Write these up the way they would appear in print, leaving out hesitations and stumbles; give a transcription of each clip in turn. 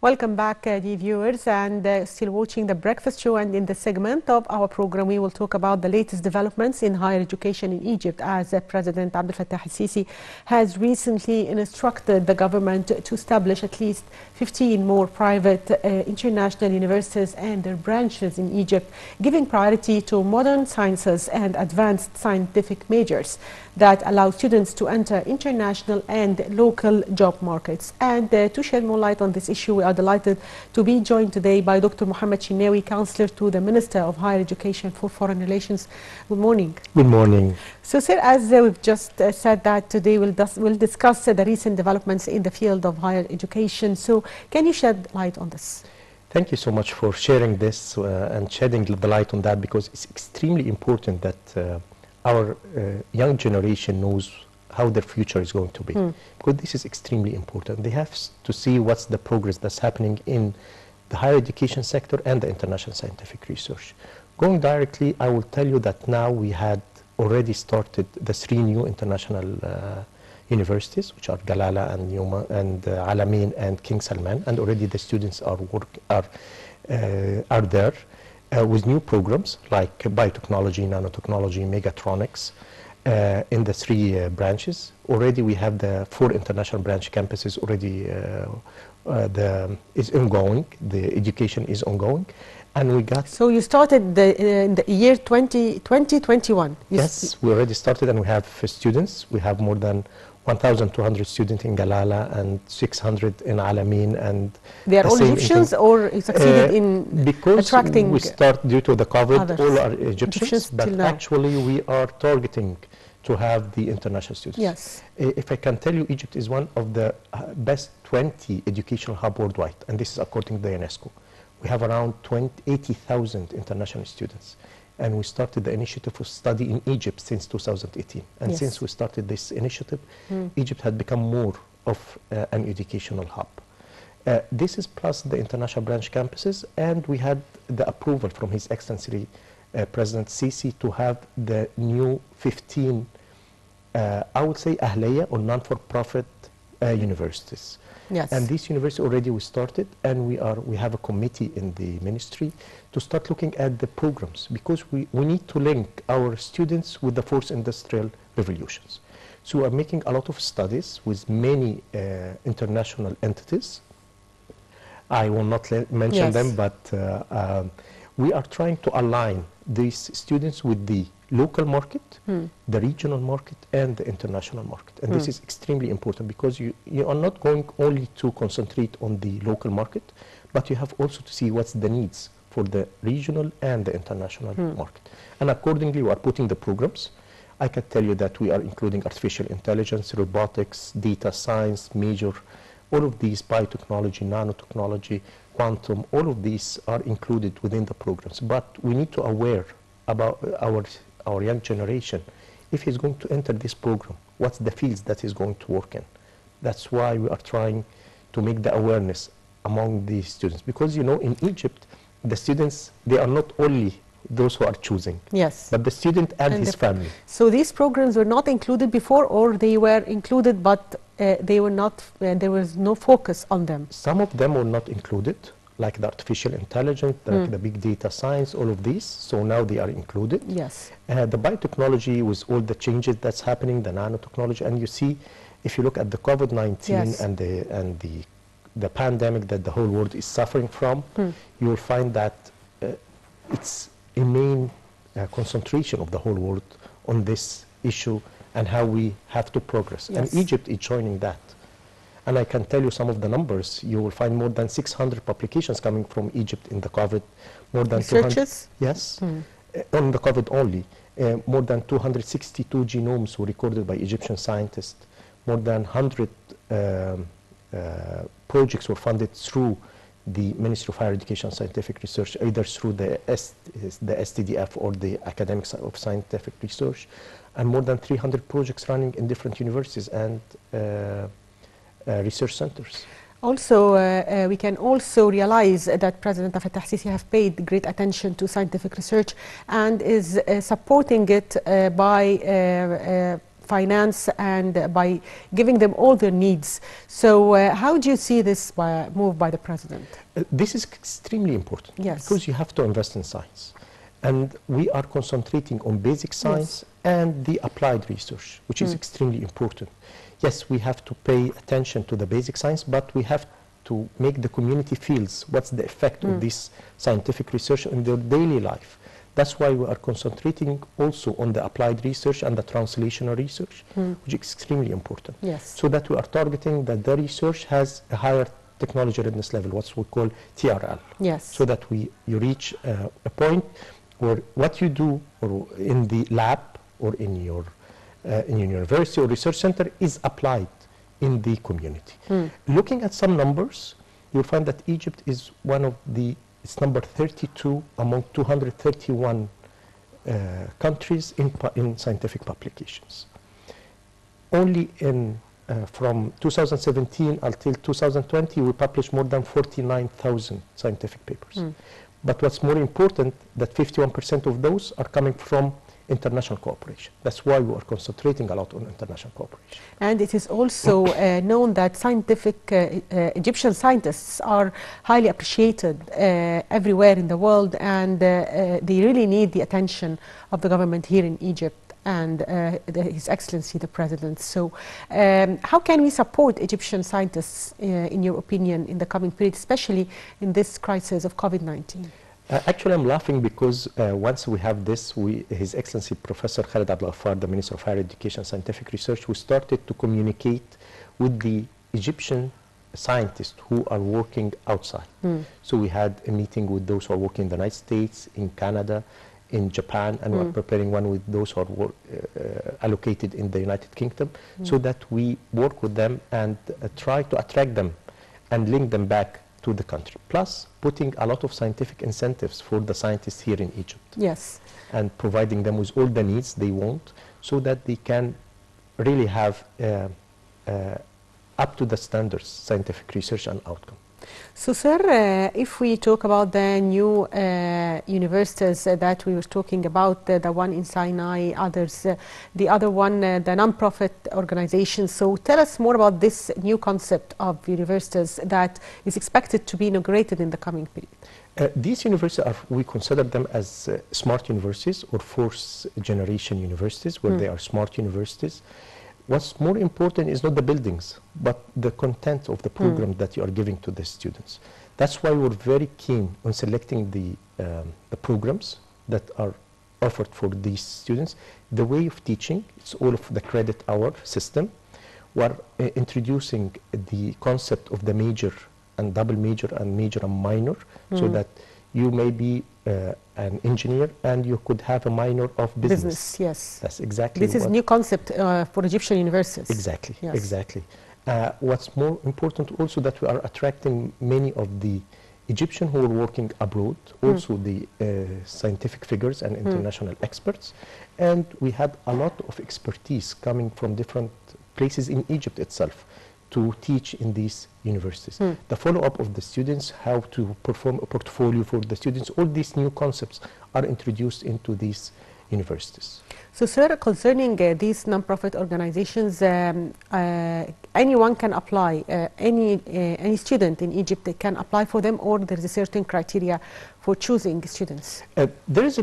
Welcome back, dear viewers, and still watching The Breakfast Show. And in this segment of our program, we will talk about the latest developments in higher education in Egypt, as President Abdel Fattah al-Sisi has recently instructed the government to establish at least 15 more private international universities and their branches in Egypt, giving priority to modern sciences and advanced scientific majors that allow students to enter international and local job markets. And to shed more light on this issue, we are delighted to be joined today by Dr. Mohamed Shinawy, Counselor to the Minister of Higher Education for Foreign Relations. Good morning. Good morning. So, sir, as we've just said that today we'll discuss the recent developments in the field of higher education. So, can you shed light on this? Thank you so much for sharing this and shedding the light on that, because it's extremely important that our young generation knows how their future is going to be, because this is extremely important. They have to see what's the progress that's happening in the higher education sector and the international scientific research. Going directly, I will tell you that now we had already started the 3 new international universities, which are Galala and Yuma and Alamein and King Salman, and already the students are there. With new programs like biotechnology, nanotechnology, megatronics in the 3 branches. Already we have the 4 international branch campuses already is ongoing. The education is ongoing. And we got... So you started in the year 2021? Yes, we already started, and we have students. We have more than 1,200 students in Galala and 600 in Alamein, and they are all Egyptians, or you succeeded in attracting? Because we start due to the COVID, all are Egyptians, but actually we are targeting to have the international students. Yes. If I can tell you, Egypt is one of the best 20 educational hub worldwide, and this is according to the UNESCO. We have around 80,000 international students. And we started the initiative of study in Egypt since 2018. And since we started this initiative, Egypt had become more of an educational hub. This is plus the international branch campuses, and we had the approval from His Excellency President Sisi to have the new 15, I would say, Ahliya or non-for-profit universities. Yes. And this university already we started, and we have a committee in the ministry to start looking at the programs, because we need to link our students with the 4th industrial revolutions. So we are making a lot of studies with many international entities. I will not mention them, but we are trying to align these students with the local market, the regional market, and the international market. And this is extremely important, because you are not going only to concentrate on the local market, but you have also to see what's the needs for the regional and the international market. And accordingly, we are putting the programs. I can tell you that we are including artificial intelligence, robotics, data science, major, all of these, biotechnology, nanotechnology, quantum, all of these are included within the programs. But we need to aware about our young generation, if he's going to enter this program, what's the fields that he's going to work in. That's why we are trying to make the awareness among the students, because, you know, in Egypt, the students, they are not only those who are choosing, but the student and his family. So these programs were not included before, or they were included, but they were not, there was no focus on them? Some of them were not included, like the artificial intelligence, like the big data science, all of these. So now they are included. Yes. The biotechnology, with all the changes that's happening, the nanotechnology, and you see, if you look at the COVID-19 and the pandemic that the whole world is suffering from, you will find that it's a main concentration of the whole world on this issue and how we have to progress. And Egypt is joining that. And I can tell you some of the numbers. You will find more than 600 publications coming from Egypt in the COVID. More than researches? 200. Yes, on the COVID only. More than 262 genomes were recorded by Egyptian scientists. More than 100 projects were funded through the Ministry of Higher Education and Scientific Research, either through the STDF or the Academics of Scientific Research, and more than 300 projects running in different universities and research centers. Also, we can also realize that President Fattah al-Sisi have paid great attention to scientific research and is supporting it by finance and by giving them all their needs. So how do you see this move by the president? This is extremely important, yes, because you have to invest in science. And we are concentrating on basic science, yes, and the applied research, which is extremely important. Yes, we have to pay attention to the basic science, but we have to make the community feels what's the effect of this scientific research in their daily life. That's why we are concentrating also on the applied research and the translational research, which is extremely important. Yes. So that we are targeting that the research has a higher technology readiness level, what we call TRL. Yes. So that you reach a point where what you do or in the lab or in your university or research center is applied in the community. Looking at some numbers, you'll find that Egypt is it's number 32 among 231 countries in scientific publications. Only from 2017 until 2020, we published more than 49,000 scientific papers. But what's more important, that 51% of those are coming from international cooperation. That's why we are concentrating a lot on international cooperation. And it is also known that Egyptian scientists are highly appreciated everywhere in the world, and they really need the attention of the government here in Egypt and His Excellency the President. So how can we support Egyptian scientists, in your opinion, in the coming period, especially in this crisis of COVID-19? Actually, I'm laughing because once we have this, His Excellency Professor Khaled Abdel Ghaffar, the Minister of Higher Education and Scientific Research, we started to communicate with the Egyptian scientists who are working outside. So we had a meeting with those who are working in the United States, in Canada, in Japan, and we're preparing one with those who are allocated in the United Kingdom, so that we work with them and try to attract them and link them back to the country, plus putting a lot of scientific incentives for the scientists here in Egypt. Yes. And providing them with all the needs they want, so that they can really have up to the standards scientific research and outcome. So, sir, if we talk about the new universities that we were talking about, the one in Sinai, others, the other one, the non-profit organizations. So tell us more about this new concept of universities that is expected to be inaugurated in the coming period. These universities, we consider them as smart universities or fourth generation universities, where they are smart universities. What's more important is not the buildings, but the content of the program that you are giving to the students. That's why we're very keen on selecting the programs that are offered for these students. The way of teaching, it's all of the credit hour system. We're introducing the concept of the major and double major and major and minor, so that you may be an engineer and you could have a minor of business. Yes. That's exactly this is new concept for Egyptian universities. Exactly, yes. Exactly. What's more important also, that we are attracting many of the Egyptians who are working abroad, also the scientific figures and international experts. And we had a lot of expertise coming from different places in Egypt itself to teach in these universities. The follow-up of the students, how to perform a portfolio for the students, all these new concepts are introduced into these universities. So, sir, concerning these non-profit organizations, anyone can apply, any student in Egypt can apply for them, or there is a certain criteria for choosing students? There is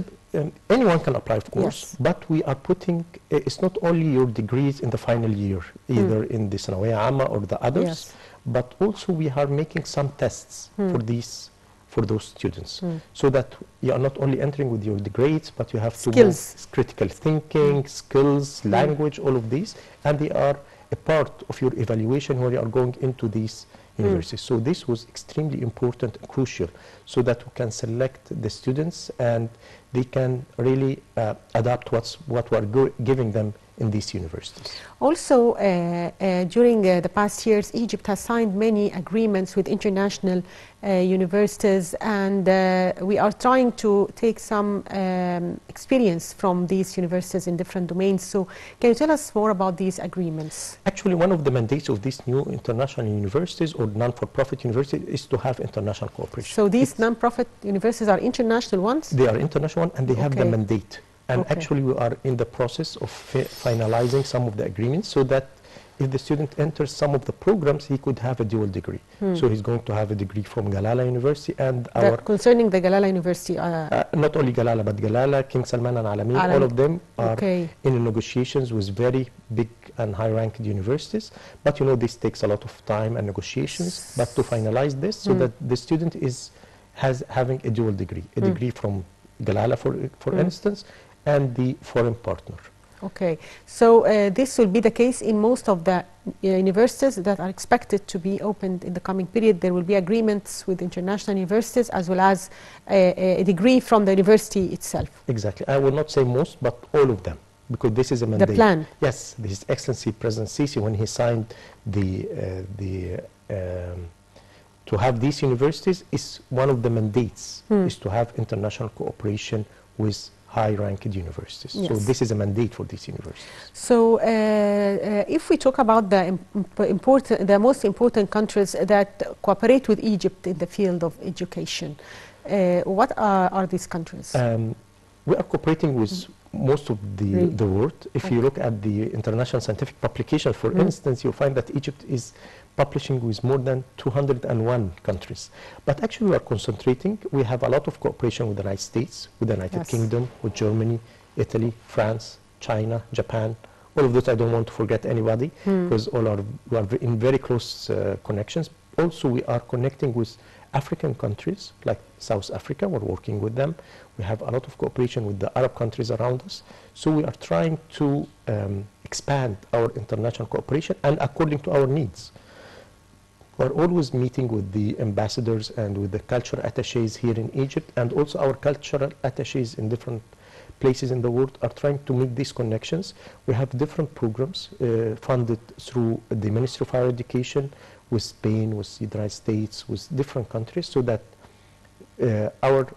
anyone can apply, of course, yes. But we are putting, it's not only your degrees in the final year, either in the Shinawy or the others, yes. But also we are making some tests for those students, so that you are not only entering with your grades, but you have skills, to critical thinking, skills, language, all of these, and they are a part of your evaluation when you are going into these universities. So this was extremely important and crucial, so that we can select the students and they can really adapt what we are giving them in these universities. Also, during the past years, Egypt has signed many agreements with international universities, and we are trying to take some experience from these universities in different domains. So can you tell us more about these agreements? Actually, one of the mandates of these new international universities or non-for-profit universities is to have international cooperation. So these non-profit universities are international ones? They are international ones, and they have the mandate. And actually, we are in the process of finalizing some of the agreements so that if the student enters some of the programs, he could have a dual degree. So he's going to have a degree from Galala University and our... Concerning the Galala University? Not only Galala, but Galala, King Salman and Alamein, all of them are in negotiations with very big and high-ranked universities. But you know, this takes a lot of time and negotiations. But to finalize this, so that the student is having a dual degree, a degree from Galala, for instance, and the foreign partner. Okay, so this will be the case in most of the universities that are expected to be opened in the coming period. There will be agreements with international universities as well as a degree from the university itself. Exactly. I will not say most, but all of them, because this is a mandate. The plan. Yes, His Excellency President Sisi, when he signed to have these universities, is one of the mandates is to have international cooperation with high-ranked universities. Yes. So this is a mandate for these universities. So if we talk about the most important countries that cooperate with Egypt in the field of education, what are these countries? We are cooperating with most of the world. If you look at the international scientific publications, for instance, you'll find that Egypt is publishing with more than 201 countries. But actually we are concentrating. We have a lot of cooperation with the United States, with the United Kingdom, with Germany, Italy, France, China, Japan. All of those, I don't want to forget anybody, because we are in very close connections. Also, we are connecting with African countries like South Africa. We're working with them. We have a lot of cooperation with the Arab countries around us. So we are trying to expand our international cooperation and according to our needs. We're always meeting with the ambassadors and with the cultural attaches here in Egypt, and also our cultural attaches in different places in the world are trying to make these connections. We have different programs funded through the Ministry of Higher Education with Spain, with the United States, with different countries, so that our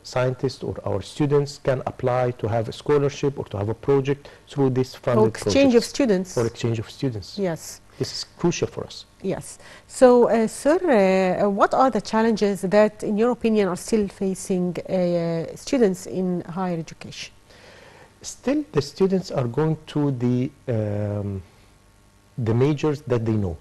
scientists or our students can apply to have a scholarship or to have a project through this funded project. Exchange of students. Or exchange of students. Yes. This is crucial for us. Yes. So, sir, what are the challenges that, in your opinion, are still facing students in higher education? Still, the students are going to the majors that they know.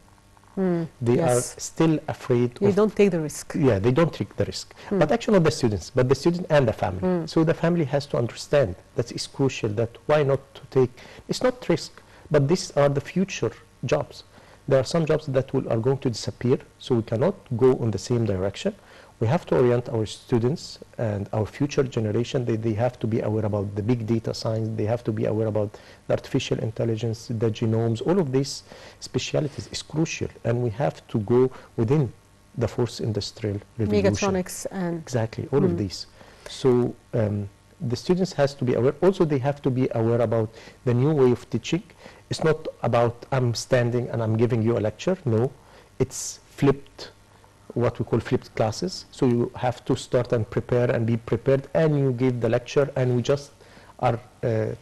They are still afraid. They don't take the risk. Yeah, they don't take the risk. But actually not the students, but the student and the family. So the family has to understand that it's crucial, that why not to take, it's not risk, but these are the future jobs. There are some jobs that are going to disappear, so we cannot go in the same direction. We have to orient our students and our future generation. They have to be aware about the big data science. They have to be aware about the artificial intelligence, the genomes. All of these specialities is crucial, and we have to go within the fourth industrial revolution. Mechatronics and... Exactly, all of these. So the students has to be aware. Also, they have to be aware about the new way of teaching. It's not about I'm standing and I'm giving you a lecture. No, it's flipped, what we call flipped classes. So you have to start and prepare and be prepared, and you give the lecture, and we just are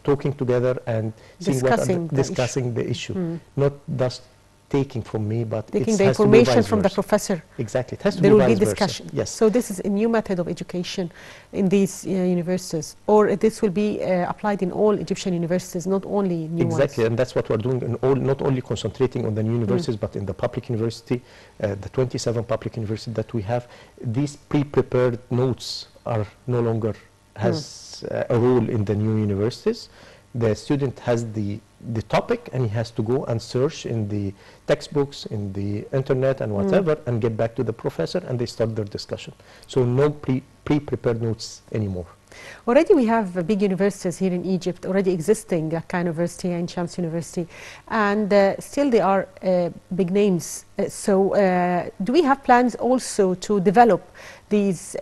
talking together and discussing the issue. Not just taking from me, but taking the information from the professor. Exactly, it has to there be will be vice discussion. versa. Yes. So this is a new method of education in these universities, or this will be applied in all Egyptian universities, not only new ones. Exactly, and that's what we're doing in all, not only concentrating on the new universities, but in the public university, the 27 public universities that we have. These pre-prepared notes are no longer has a role in the new universities. The student has the topic, and he has to go and search in the textbooks, in the internet and whatever, and get back to the professor, and they start their discussion. So no pre-prepared notes anymore. Already we have big universities here in Egypt already existing, like University and Shams University, and still they are big names. So do we have plans also to develop these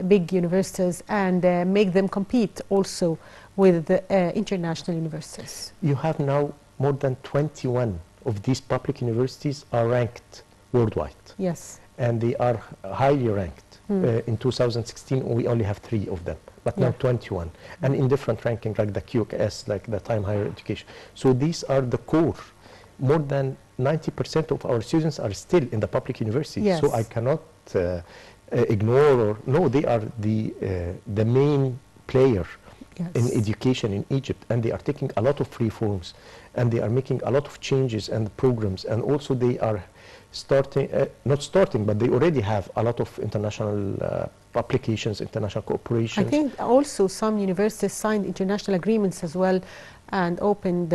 big universities and make them compete also with the international universities? You have now more than 21 of these public universities are ranked worldwide. Yes. And they are highly ranked. In 2016, we only have 3 of them, but now 21. And in different rankings, like the QS, like the Time Higher Education. So these are the core. More than 90% of our students are still in the public university. Yes. So I cannot ignore, or no, they are the main player in education in Egypt, and they are taking a lot of reforms, and they are making a lot of changes and programs, and also they are not starting, but they already have a lot of international applications, international cooperation. I think also some universities signed international agreements as well and opened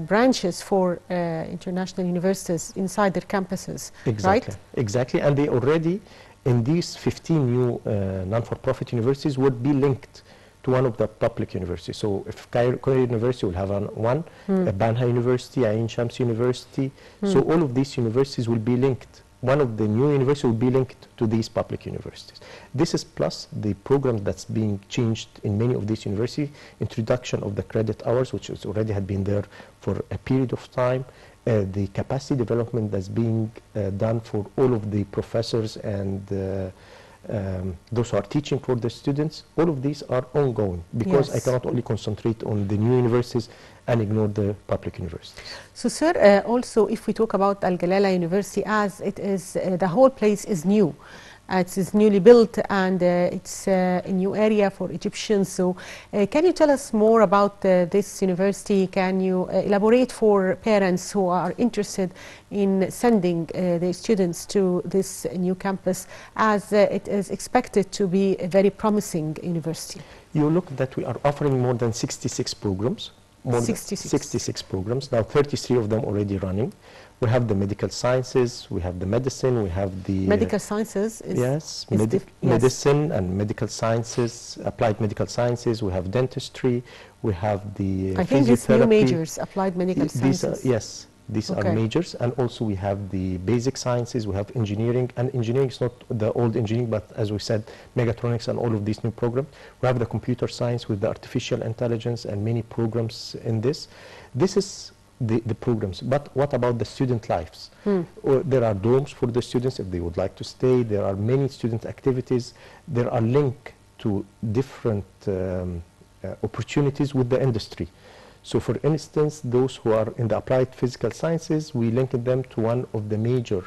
branches for international universities inside their campuses, exactly, right? Exactly, and they already, in these 15 new non-for-profit universities, would be linked to one of the public universities. So if Cairo University will have one, Banha University, Ain Shams University, so all of these universities will be linked. One of the new universities will be linked to these public universities. This is plus the program that's being changed in many of these universities, introduction of the credit hours, which is already had been there for a period of time, the capacity development that's being done for all of the professors and those who are teaching for the students. All of these are ongoing, because I cannot only concentrate on the new universities and ignore the public universities. So, sir, also if we talk about Al Galala University, as it is, the whole place is new. It is newly built, and it's a new area for Egyptians. So can you tell us more about this university? Can you elaborate for parents who are interested in sending their students to this new campus, as it is expected to be a very promising university? You look that we are offering more than 66 programs. More 66 programs. Now 33 of them already running. We have the medical sciences, we have the medicine, we have the... Medical sciences? Yes, medicine and medical sciences, applied medical sciences, we have dentistry, we have the I think it's new majors, applied medical sciences. Yes, these are majors, and also we have the basic sciences, we have engineering, and engineering is not the old engineering, but as we said, mechatronics and all of these new programs. We have the computer science with the artificial intelligence and many programs in this. This is the programs, but what about the student lives? There are dorms for the students if they would like to stay. There are many student activities. There are linked to different opportunities with the industry. So for instance, those who are in the applied physical sciences, we link them to one of the major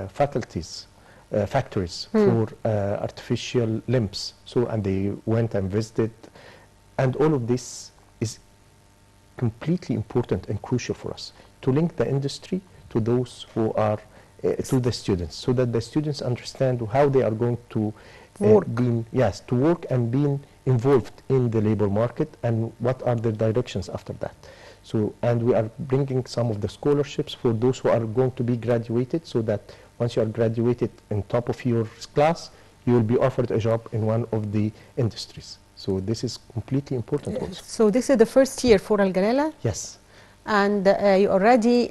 factories for artificial limbs. So, and they went and visited, and all of this is completely important and crucial for us to link the industry to those who are to the students, so that the students understand how they are going to work and being involved in the labor market, and what are the directions after that. So, and we are bringing some of the scholarships for those who are going to be graduated, so that once you are graduated in top of your class, you will be offered a job in one of the industries. So this is completely important also. So this is the first year for Al Galala? Yes. And you're already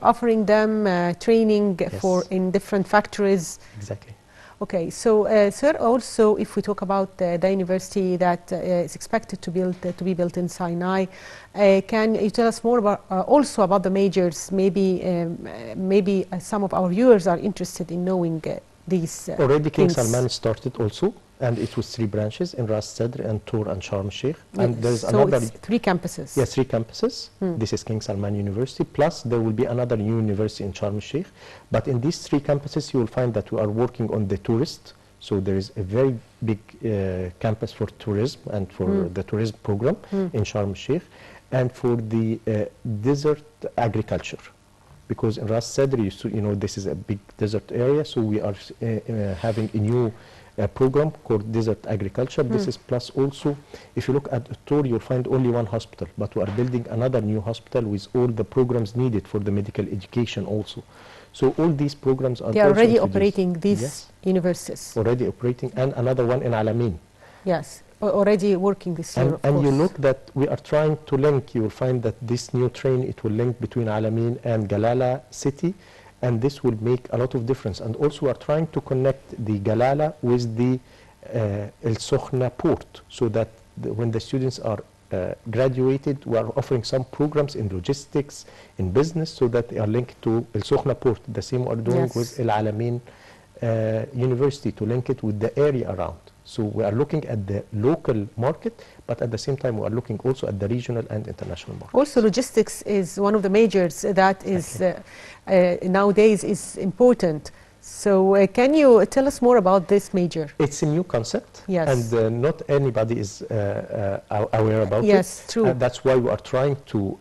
offering them training for in different factories? Exactly. Okay, so sir, also if we talk about the university that is expected to be built in Sinai, can you tell us more about also about the majors? Maybe some of our viewers are interested in knowing these already King Salman started also, and it was 3 branches in Ras Sadr and Tur and Sharm el-Sheikh. And there's another... So it's 3 campuses? Yes, 3 campuses. This is King Salman University, plus there will be another new university in Sharm el-Sheikh. But in these 3 campuses, you will find that we are working on the tourist. So there is a very big campus for tourism and for the tourism program in Sharm el-Sheikh, and for the desert agriculture. Because in Ras Sadr, you know, this is a big desert area, so we are having a new program called desert agriculture. This is plus also, if you look at a tour, you'll find only 1 hospital, but we are building another new hospital with all the programs needed for the medical education also. So all these programs are... They are already operating these universities? Already operating, and another one in Alamein. Yes, already working this year, of course. And you look that we are trying to link, you will find that this new train, it will link between Alamein and Galala city, and this will make a lot of difference. And also we are trying to connect the Galala with the El Sokhna port, so that when the students are graduated, we are offering some programs in logistics, in business, so that they are linked to El Sokhna port. The same we are doing with El Alamein University, to link it with the area around. So we are looking at the local market, but at the same time we are looking also at the regional and international market. Also logistics is one of the majors that is nowadays is important. So can you tell us more about this major? It's a new concept, Yes. and not anybody is aware about it. Yes, true. That's why we are trying to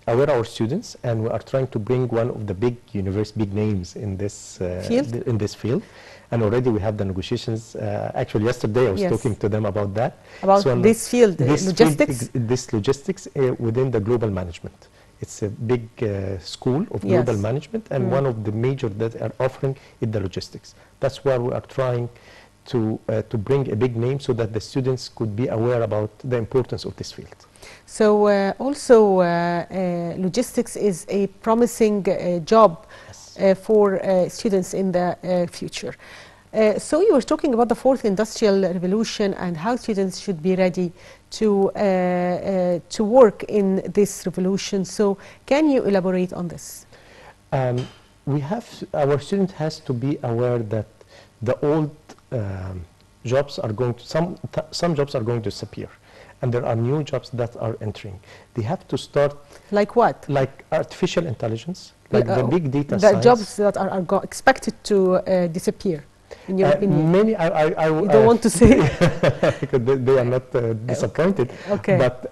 aware our students, and we are trying to bring one of the big big names in this field. And already we have the negotiations. Actually, yesterday I was talking to them about that. About this field, logistics? This logistics within the global management. It's a big school of global management, and one of the major that are offering is the logistics. That's why we are trying to bring a big name so that the students could be aware about the importance of this field. So also logistics is a promising job for students in the future. So you were talking about the fourth industrial revolution and how students should be ready to work in this revolution. So can you elaborate on this? Our student has to be aware that the old jobs are going to, some jobs are going to disappear, and there are new jobs that are entering. They have to start. Like what? Like artificial intelligence, like the big data science. The jobs that are expected to disappear, in your opinion? Many, you don't want to say? Because they are not disappointed. Okay. But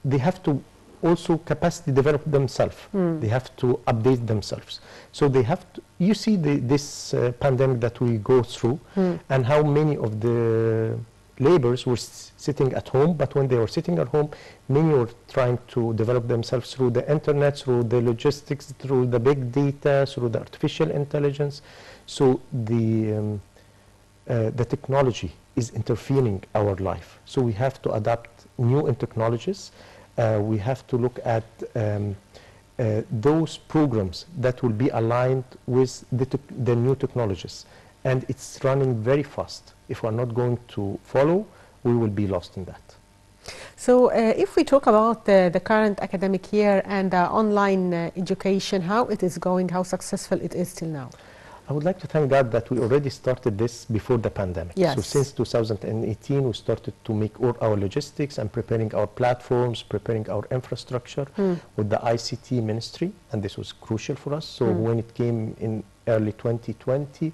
they have to also capacity develop themselves. They have to update themselves. So they have to, you see this pandemic that we go through, and how many of the laborers were sitting at home, but when they were sitting at home, many were trying to develop themselves through the internet, through the logistics, through the big data, through the artificial intelligence. So the technology is interfering our life. So we have to adapt new technologies. We have to look at those programs that will be aligned with the new technologies. And it's running very fast. If we're not going to follow, we will be lost in that. So if we talk about the current academic year and online education, how it is going, how successful it is till now? I would like to thank God that we already started this before the pandemic. Yes. So since 2018, we started to make all our logistics and preparing our platforms, preparing our infrastructure with the ICT ministry, and this was crucial for us. So when it came in early 2020,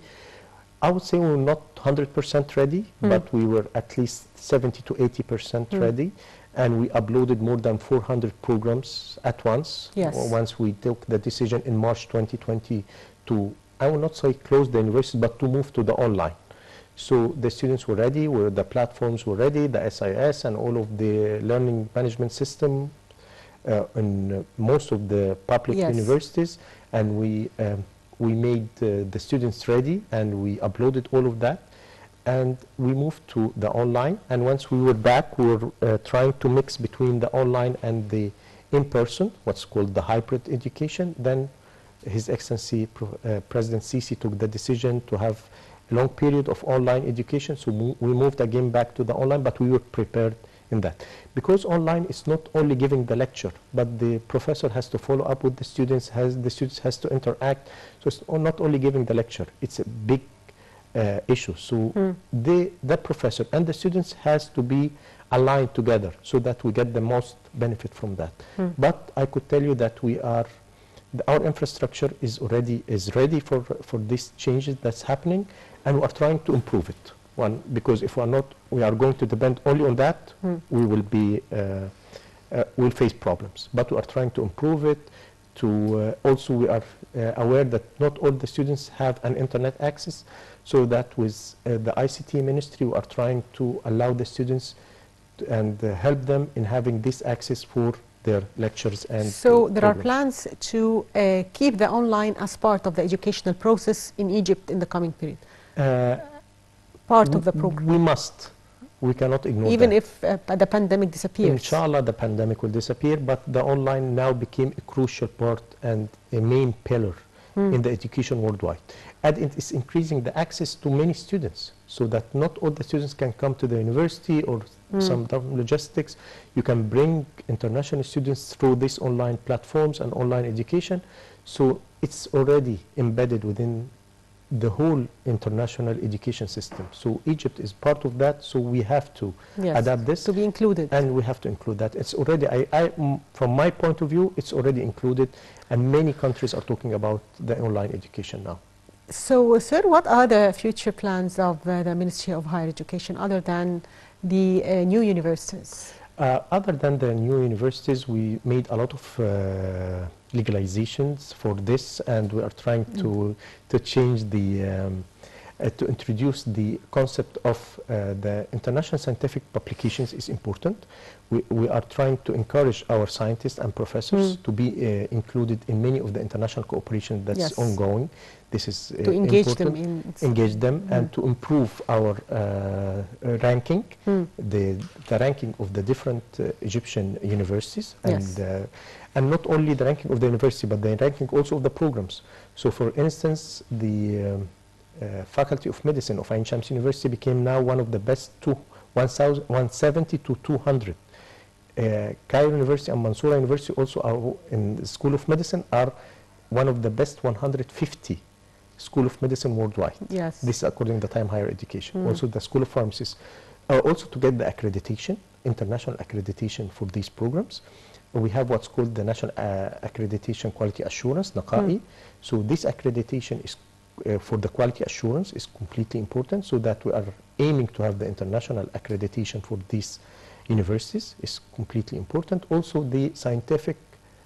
I would say we were not 100% ready, but we were at least 70 to 80% ready. And we uploaded more than 400 programs at once. Yes. Once we took the decision in March 2020 to, I will not say close the university, but to move to the online. So the students were ready, the platforms were ready, the SIS and all of the learning management system in most of the public universities. And we made the students ready, and we uploaded all of that, and we moved to the online. And once we were back, we were trying to mix between the online and the in-person, what's called the hybrid education. Then His Excellency President Sisi took the decision to have a long period of online education, so we moved again back to the online, but we were prepared in that. Because online is not only giving the lecture, but the professor has to follow up with the students, the students has to interact. So it's not only giving the lecture, it's a big issue. So the professor and the students has to be aligned together so that we get the most benefit from that. But I could tell you that our infrastructure is ready for these changes that's happening, and we are trying to improve it. One, because if we are going to depend only on that, we will be, we'll face problems. But we are trying to improve it. Also, we are aware that not all the students have an internet access, so that with the ICT ministry, we are trying to allow the students and help them in having this access for their lectures. And so there are plans to keep the online as part of the educational process in Egypt in the coming period? Part of the program. We must. We cannot ignore even that. If the pandemic disappears. Inshallah, the pandemic will disappear, but the online now became a crucial part and a main pillar in the education worldwide. And it is increasing the access to many students, so that not all the students can come to the university or some logistics. You can bring international students through these online platforms and online education. So it's already embedded within the whole international education system. So Egypt is part of that, so we have to adapt this. To be included. And we have to include that. It's already, from my point of view, it's already included, and many countries are talking about the online education now. So, sir, what are the future plans of the Ministry of Higher Education other than the new universities? Other than the new universities, we made a lot of legalizations for this, and we are trying to change the to introduce the concept of the international scientific publications is important. We are trying to encourage our scientists and professors to be included in many of the international cooperation that's ongoing. This is to engage important. Engage them and to improve our ranking, the ranking of the different Egyptian universities, and not only the ranking of the university, but the ranking also of the programs. So, for instance, the Faculty of Medicine of Ain Shams University became now one of the best 170 to 200. Cairo University and Mansoura University also are in the School of Medicine are one of the best 150 School of Medicine worldwide. Yes. This is according to the Time Higher Education. Also the School of Pharmacy. Also to get the accreditation, international accreditation for these programs, we have what's called the National Accreditation Quality Assurance, NAQAI. So this accreditation is for the quality assurance is completely important, so that we are aiming to have the international accreditation for these universities is completely important. Also the scientific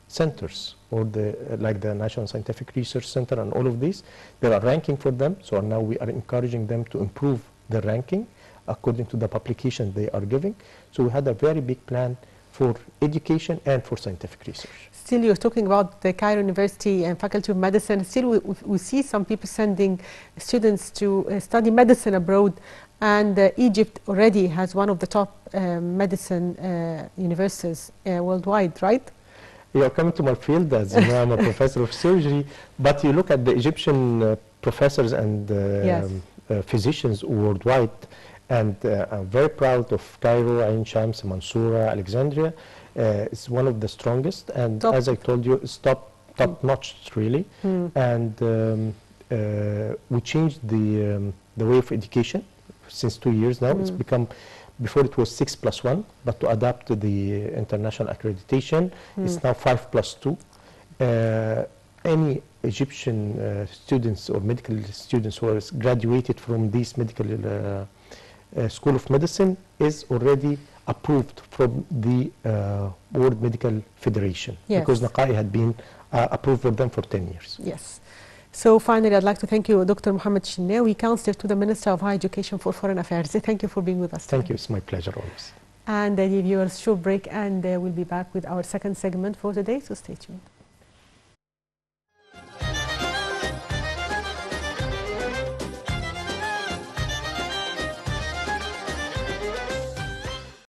centers, or the like the National Scientific Research Center and all of these, there are ranking for them. So now we are encouraging them to improve their ranking according to the publication they are giving. So we had a very big plan for education and for scientific research. Still, you're talking about the Cairo University and Faculty of Medicine. Still, we see some people sending students to study medicine abroad, and Egypt already has one of the top medicine universities worldwide, right? You are coming to my field, as you know, I'm a professor of surgery, but you look at the Egyptian professors and physicians worldwide, and I'm very proud of Cairo, Ain Shams, Mansoura, Alexandria. It's one of the strongest, and as I told you, it's top-notch, really. And we changed the way of education since 2 years now. It's become, before it was 6+1, but to adapt to the international accreditation, it's now 5+2. Any Egyptian students or medical students who are graduated from these medical School of Medicine is already approved from the World Medical Federation, because NAQAI had been approved for them for 10 years. Yes. So finally, I'd like to thank you, Dr. Mohamed Shinawy, Counselor to the Minister of Higher Education for Foreign Affairs. Thank you for being with us today. Thank you. It's my pleasure always. And dear viewers, short break, and we'll be back with our second segment for today, so stay tuned.